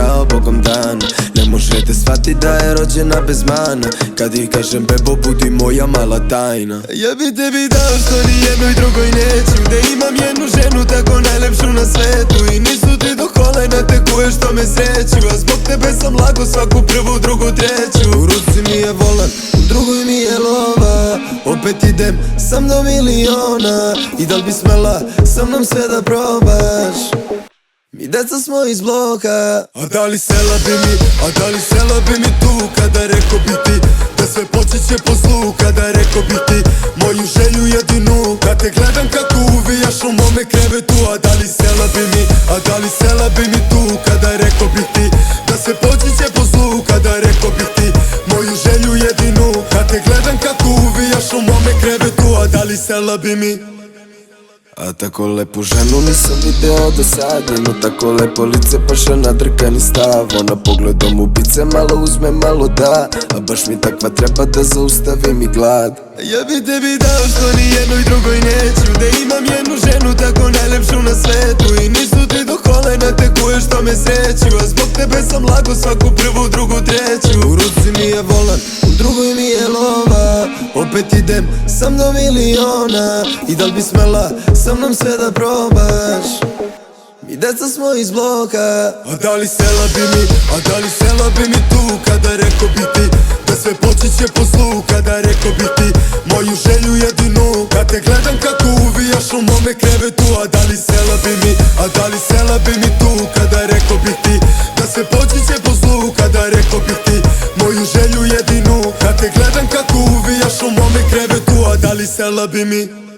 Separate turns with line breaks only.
kao Bogom dan. Ne možete shvatit da je rođena bez mana. Kad ih kažem bebo budi moja mala tajna. Ja bi tebi dao što ni jednoj drugoj neću, da imam jednu ženu tako najlepšu na svetu. I nisu ti do kolena te kuje što me sreću, a zbog tebe sam lago svaku prvu, drugu, treću. U ruci mi je volan, u drugoj mi je lova. Opet idem sam do miliona. I da li bi smela sa mnom sve da probaš? Mi deca smo iz bloka. A da li sela bi mi tu kada rekao bi ti da sve počeće po zlu, kada rekao bi ti moju želju jedinu, kad te gledam kako uvijaš u mome krevetu. A da li sela bi mi tu kada rekao bi ti da sve počeće po zlu, kada rekao bi ti moju želju jedinu, kad te gledam kako uvijaš u mome krevetu. A da li sela bi mi. A tako lepu ženu nisam video do sad. Njeno tako lepo lice paša nadrkani stav. Ona pogledom ubice malo uzme malo da. A baš mi takva treba da zaustavi mi glad. Ja bi tebi dao što ni jednoj drugoj neću, da imam jednu ženu tako najlepšu na svetu. I nisu ti do kolena te kuje što me sreću, a zbog tebe sam lago svaku prvu, drugu, treću. U ruci mi je volan, u drugoj mi je lova. Opet idem sam do miliona. I da li bi smela sa mnom sve da probaš? Mi deca smo iz bloka. A da li sela bi mi tu kada rekao bi ti da sve počeće po zlu, kada rekao bi ti moju želju jedinu, kad te gledam kako uvijaš u mome krevetu. A da li sela bi mi tu kada rekao bi ti da sve počeće po zlu, kada rekao bi ti moju želju jedinu, kad te gledam kako uvijaš u mome krevetu. A da li sela bi mi.